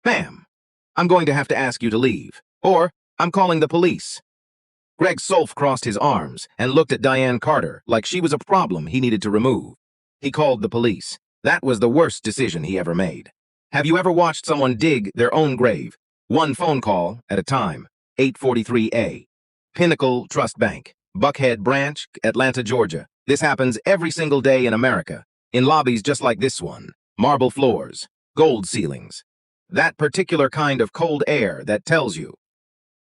Ma'am, I'm going to have to ask you to leave, or I'm calling the police. Greg Solf crossed his arms and looked at Diane Carter like she was a problem he needed to remove. He called the police. That was the worst decision he ever made. Have you ever watched someone dig their own grave? One phone call at a time. 843A. Pinnacle Trust Bank, Buckhead Branch, Atlanta, Georgia. This happens every single day in America, in lobbies just like this one. Marble floors, gold ceilings. That particular kind of cold air that tells you,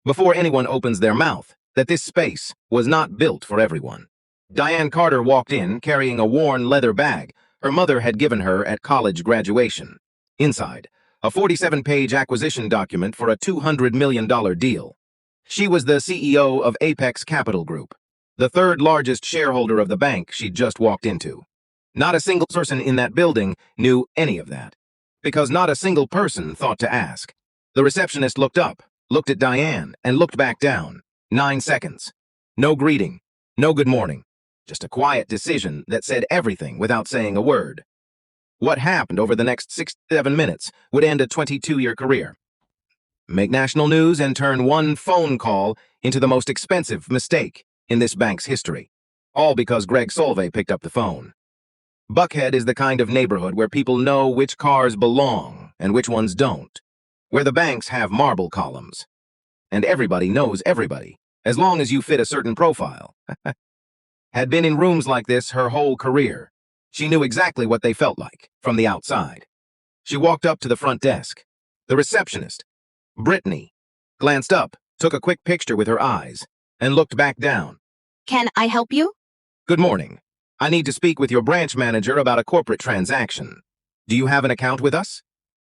before anyone opens their mouth, that this space was not built for everyone. Diane Carter walked in carrying a worn leather bag her mother had given her at college graduation. Inside, a 47-page acquisition document for a $200 million deal. She was the CEO of Apex Capital Group, the third largest shareholder of the bank she'd just walked into. Not a single person in that building knew any of that, because not a single person thought to ask. The receptionist looked up, looked at Diane, and looked back down. 9 seconds. No greeting, no good morning. Just a quiet decision that said everything without saying a word. What happened over the next 6 to 7 minutes would end a 22-year career. Make national news and turn one phone call into the most expensive mistake in this bank's history. All because Greg Solve picked up the phone. Buckhead is the kind of neighborhood where people know which cars belong and which ones don't. Where the banks have marble columns. And everybody knows everybody, as long as you fit a certain profile. Had been in rooms like this her whole career. She knew exactly what they felt like, from the outside. She walked up to the front desk. The receptionist, Brittany, glanced up, took a quick picture with her eyes, and looked back down. Can I help you? Good morning. I need to speak with your branch manager about a corporate transaction. Do you have an account with us?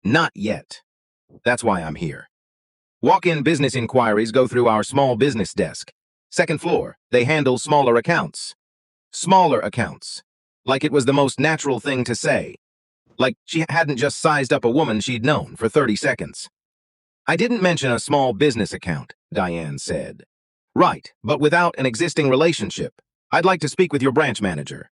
Not yet. That's why I'm here. Walk-in business inquiries go through our small business desk. Second floor, they handle smaller accounts. Smaller accounts. Like it was the most natural thing to say. Like she hadn't just sized up a woman she'd known for 30 seconds. I didn't mention a small business account, Diane said. Right, but without an existing relationship. I'd like to speak with your branch manager.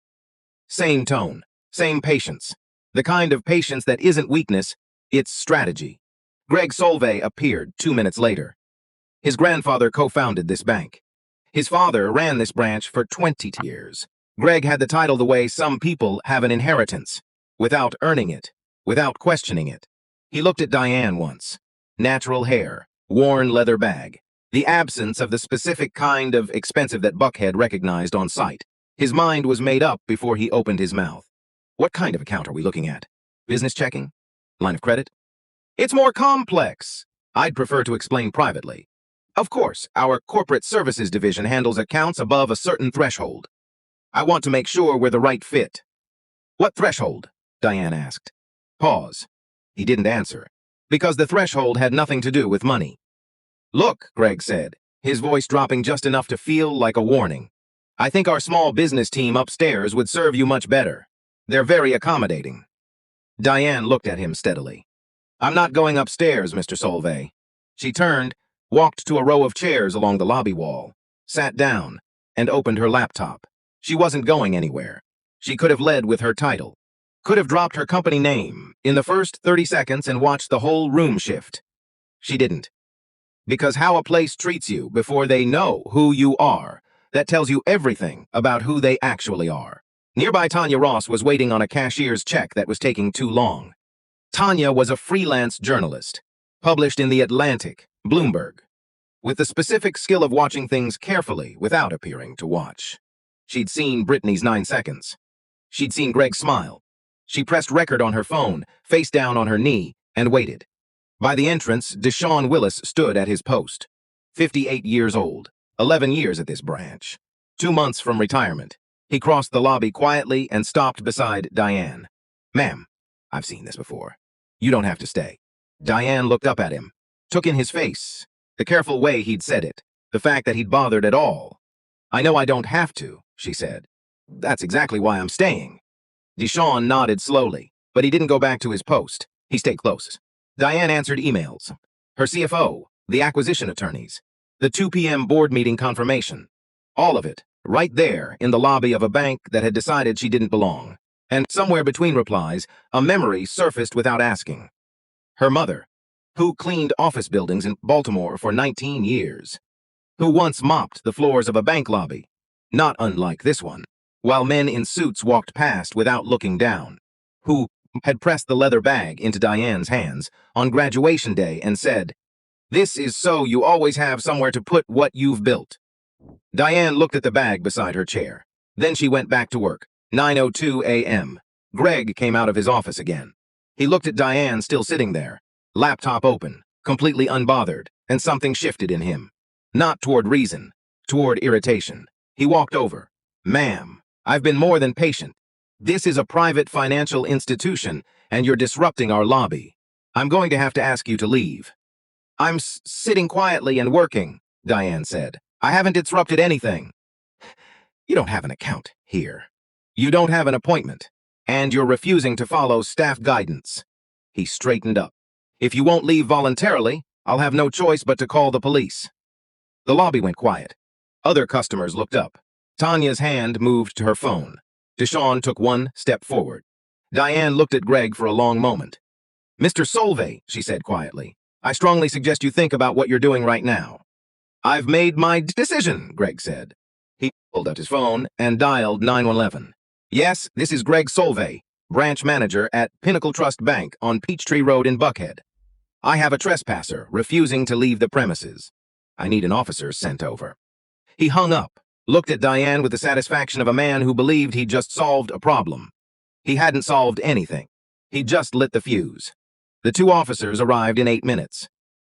Same tone, same patience. The kind of patience that isn't weakness, it's strategy. Greg Solve appeared 2 minutes later. His grandfather co-founded this bank. His father ran this branch for 20 years. Greg had the title the way some people have an inheritance, without earning it, without questioning it. He looked at Diane once. Natural hair, worn leather bag, the absence of the specific kind of expensive that Buckhead recognized on sight. His mind was made up before he opened his mouth. What kind of account are we looking at? Business checking? Line of credit? It's more complex. I'd prefer to explain privately. Of course, our corporate services division handles accounts above a certain threshold. I want to make sure we're the right fit. What threshold? Diane asked. Pause. He didn't answer, because the threshold had nothing to do with money. Look, Greg said, his voice dropping just enough to feel like a warning. I think our small business team upstairs would serve you much better. They're very accommodating. Diane looked at him steadily. I'm not going upstairs, Mr. Solve. She turned, walked to a row of chairs along the lobby wall, sat down, and opened her laptop. She wasn't going anywhere. She could have led with her title. Could have dropped her company name in the first 30 seconds and watched the whole room shift. She didn't. Because how a place treats you before they know who you are, that tells you everything about who they actually are. Nearby Tanya Ross was waiting on a cashier's check that was taking too long. Tanya was a freelance journalist, published in The Atlantic, Bloomberg, with the specific skill of watching things carefully without appearing to watch. She'd seen Brittany's 9 seconds. She'd seen Greg smile. She pressed record on her phone, face down on her knee, and waited. By the entrance, Deshaun Willis stood at his post. 58 years old, 11 years at this branch. 2 months from retirement. He crossed the lobby quietly and stopped beside Diane. Ma'am, I've seen this before. You don't have to stay. Diane looked up at him, took in his face, the careful way he'd said it, the fact that he'd bothered at all. I know I don't have to, she said. That's exactly why I'm staying. Deshaun nodded slowly, but he didn't go back to his post. He stayed close. Diane answered emails. Her CFO, the acquisition attorneys, the 2 p.m. board meeting confirmation. All of it, right there in the lobby of a bank that had decided she didn't belong. And somewhere between replies, a memory surfaced without asking. Her mother. who cleaned office buildings in Baltimore for 19 years, who once mopped the floors of a bank lobby, not unlike this one, while men in suits walked past without looking down, who had pressed the leather bag into Diane's hands on graduation day and said, "This is so you always have somewhere to put what you've built." Diane looked at the bag beside her chair. Then she went back to work. 9:02 a.m. Greg came out of his office again. He looked at Diane still sitting there, laptop open, completely unbothered, and something shifted in him. Not toward reason, toward irritation. He walked over. "Ma'am, I've been more than patient. This is a private financial institution, and you're disrupting our lobby. I'm going to have to ask you to leave." "I'm sitting quietly and working," Diane said. "I haven't disrupted anything." "You don't have an account here. You don't have an appointment, and you're refusing to follow staff guidance." He straightened up. "If you won't leave voluntarily, I'll have no choice but to call the police." The lobby went quiet. Other customers looked up. Tanya's hand moved to her phone. Deshawn took one step forward. Diane looked at Greg for a long moment. "Mr. Solvay," she said quietly, "I strongly suggest you think about what you're doing right now." "I've made my decision," Greg said. He pulled out his phone and dialed 911. "Yes, this is Greg Solvay, branch manager at Pinnacle Trust Bank on Peachtree Road in Buckhead. I have a trespasser refusing to leave the premises. I need an officer sent over." He hung up, looked at Diane with the satisfaction of a man who believed he'd just solved a problem. He hadn't solved anything. He'd just lit the fuse. The two officers arrived in 8 minutes.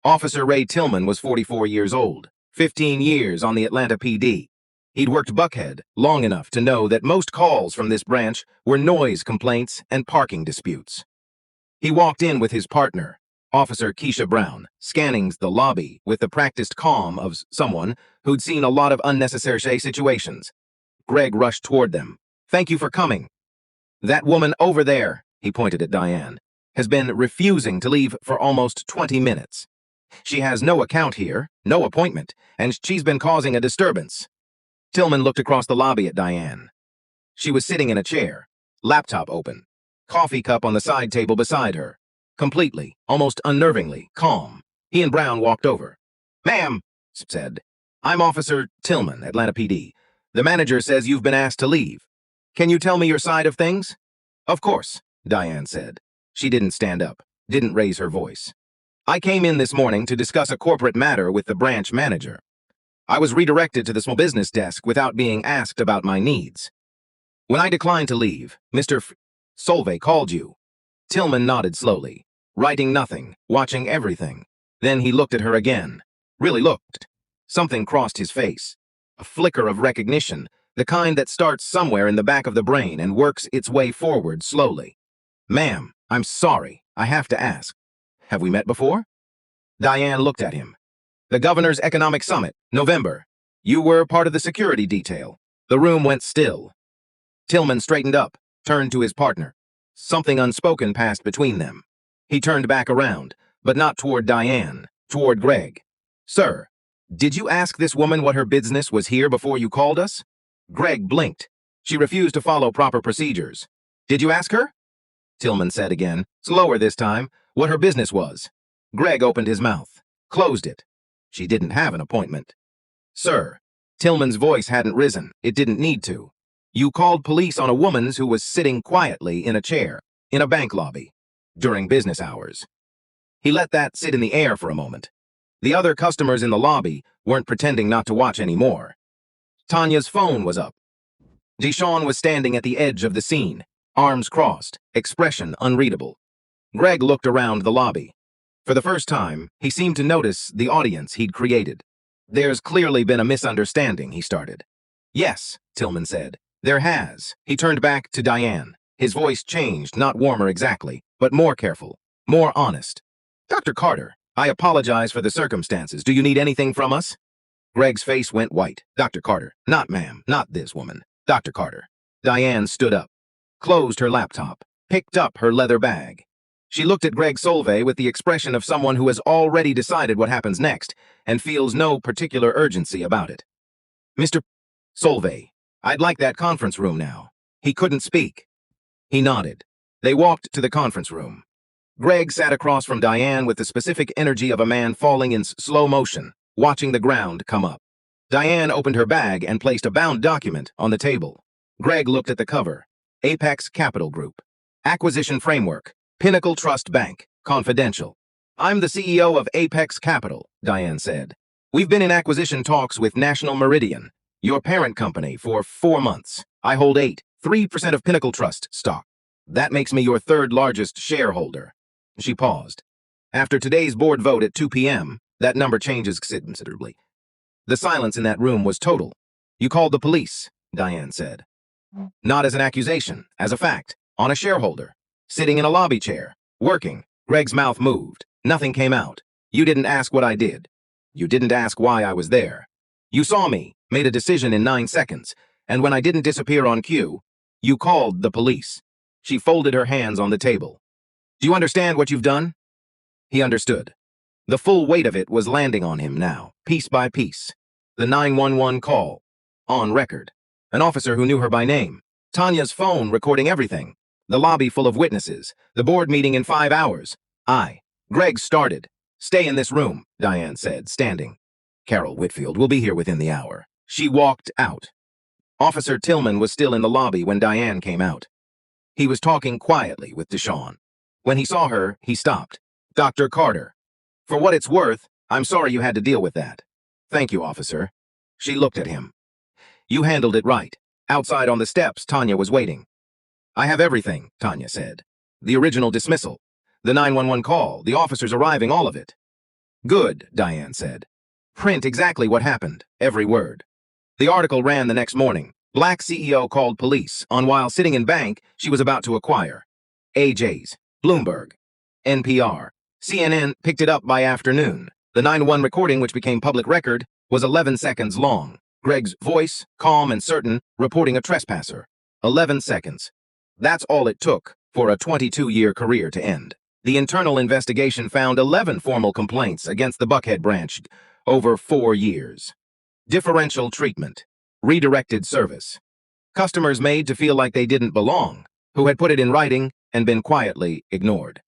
Officer Ray Tillman was 44 years old, 15 years on the Atlanta PD. He'd worked Buckhead long enough to know that most calls from this branch were noise complaints and parking disputes. He walked in with his partner, Officer Keisha Brown, scanning the lobby with the practiced calm of someone who'd seen a lot of unnecessary situations. Greg rushed toward them. "Thank you for coming. That woman over there," he pointed at Diane, "has been refusing to leave for almost 20 minutes. She has no account here, no appointment, and she's been causing a disturbance." Tillman looked across the lobby at Diane. She was sitting in a chair, laptop open, coffee cup on the side table beside her, completely, almost unnervingly, calm. He and Brown walked over. "Ma'am," said, "I'm Officer Tillman, Atlanta PD. The manager says you've been asked to leave. Can you tell me your side of things?" "Of course," Diane said. She didn't stand up, didn't raise her voice. "I came in this morning to discuss a corporate matter with the branch manager. I was redirected to the small business desk without being asked about my needs. When I declined to leave, Mr. Solvay called you." Tillman nodded slowly, writing nothing, watching everything. Then he looked at her again. Really looked. Something crossed his face. A flicker of recognition, the kind that starts somewhere in the back of the brain and works its way forward slowly. "Ma'am, I'm sorry. I have to ask. Have we met before?" Diane looked at him. "The Governor's Economic Summit, November. You were part of the security detail." The room went still. Tillman straightened up, turned to his partner. Something unspoken passed between them. He turned back around, but not toward Diane, toward Greg. "Sir, did you ask this woman what her business was here before you called us?" Greg blinked. "She refused to follow proper procedures." "Did you ask her?" Tillman said again, slower this time, what her business was. Greg opened his mouth, closed it. "She didn't have an appointment." "Sir," Tillman's voice hadn't risen. It didn't need to. "You called police on a woman who was sitting quietly in a chair, in a bank lobby, during business hours." He let that sit in the air for a moment. The other customers in the lobby weren't pretending not to watch anymore. Tanya's phone was up. Deshawn was standing at the edge of the scene, arms crossed, expression unreadable. Greg looked around the lobby. For the first time, he seemed to notice the audience he'd created. "There's clearly been a misunderstanding," he started. "Yes," Tillman said. "There has." He turned back to Diane. His voice changed, not warmer exactly, but more careful, more honest. "Dr. Carter, I apologize for the circumstances. Do you need anything from us?" Greg's face went white. "Dr. Carter, not ma'am, not this woman. Dr. Carter." Diane stood up, closed her laptop, picked up her leather bag. She looked at Greg Solvay with the expression of someone who has already decided what happens next and feels no particular urgency about it. "Mr. Solvay, I'd like that conference room now." He couldn't speak. He nodded. They walked to the conference room. Greg sat across from Diane with the specific energy of a man falling in slow motion, watching the ground come up. Diane opened her bag and placed a bound document on the table. Greg looked at the cover. Apex Capital Group. Acquisition Framework. Pinnacle Trust Bank. Confidential. I'm the CEO of Apex Capital, Diane said. We've been in acquisition talks with National Meridian, your parent company, for 4 months. I hold 3% of Pinnacle Trust stock. That makes me your third largest shareholder. She paused. After today's board vote at 2 p.m., that number changes considerably. The silence in that room was total. You called the police, Diane said. Not as an accusation, as a fact, on a shareholder. Sitting in a lobby chair, working. Greg's mouth moved. Nothing came out. You didn't ask what I did. You didn't ask why I was there. You saw me, made a decision in 9 seconds, and when I didn't disappear on cue, you called the police. She folded her hands on the table. Do you understand what you've done? He understood. The full weight of it was landing on him now, piece by piece. The 911 call. On record. An officer who knew her by name. Tanya's phone recording everything. The lobby full of witnesses. The board meeting in 5 hours. Greg started. Stay in this room, Diane said, standing. Carol Whitfield will be here within the hour. She walked out. Officer Tillman was still in the lobby when Diane came out. He was talking quietly with Deshawn. When he saw her, he stopped. Dr. Carter. For what it's worth, I'm sorry you had to deal with that. Thank you, officer. She looked at him. You handled it right. Outside on the steps, Tanya was waiting. I have everything, Tanya said. The original dismissal. The 911 call, the officers arriving, all of it. Good, Diane said. Print exactly what happened, every word. The article ran the next morning. Black CEO called police on while sitting in bank she was about to acquire. AJ's, Bloomberg, NPR, CNN picked it up by afternoon. The 911 recording, which became public record, was 11 seconds long. Greg's voice, calm and certain, reporting a trespasser. 11 seconds. That's all it took for a 22-year career to end. The internal investigation found 11 formal complaints against the Buckhead branch over 4 years. Differential treatment. Redirected service. Customers made to feel like they didn't belong, who had put it in writing and been quietly ignored.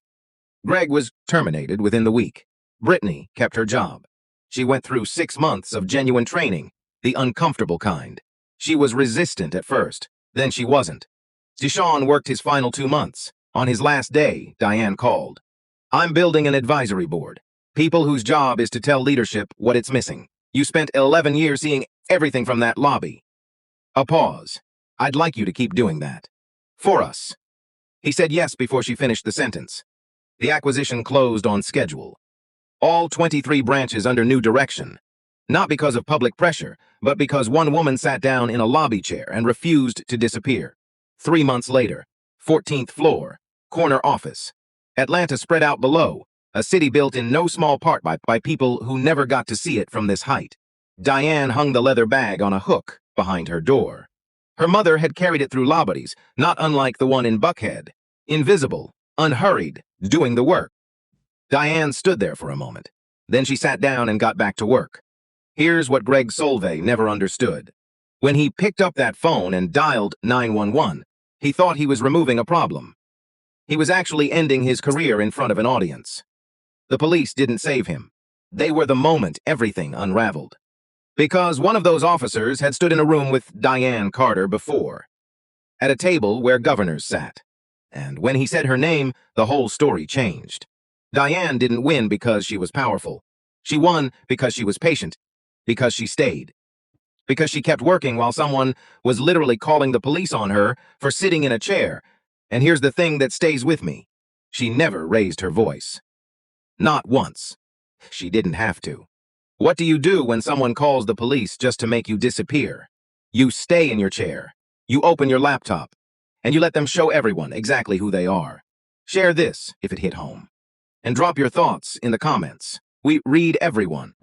Greg was terminated within the week. Brittany kept her job. She went through 6 months of genuine training, the uncomfortable kind. She was resistant at first, then she wasn't. Deshawn worked his final 2 months. On his last day, Diane called. I'm building an advisory board. People whose job is to tell leadership what it's missing. You spent 11 years seeing everything from that lobby. A pause. I'd like you to keep doing that. For us. He said yes before she finished the sentence. The acquisition closed on schedule. All 23 branches under new direction. Not because of public pressure, but because one woman sat down in a lobby chair and refused to disappear. 3 months later, 14th floor, corner office. Atlanta spread out below, a city built in no small part by people who never got to see it from this height. Diane hung the leather bag on a hook behind her door. Her mother had carried it through lobbies, not unlike the one in Buckhead. Invisible, unhurried, doing the work. Diane stood there for a moment. Then she sat down and got back to work. Here's what Greg Solvay never understood. When he picked up that phone and dialed 911, he thought he was removing a problem. He was actually ending his career in front of an audience. The police didn't save him. They were the moment everything unraveled. Because one of those officers had stood in a room with Diane Carter before, at a table where governors sat. And when he said her name, the whole story changed. Diane didn't win because she was powerful. She won because she was patient, because she stayed, because she kept working while someone was literally calling the police on her for sitting in a chair. And here's the thing that stays with me. She never raised her voice. Not once. She didn't have to. What do you do when someone calls the police just to make you disappear? You stay in your chair. You open your laptop. And you let them show everyone exactly who they are. Share this if it hit home. And drop your thoughts in the comments. We read everyone.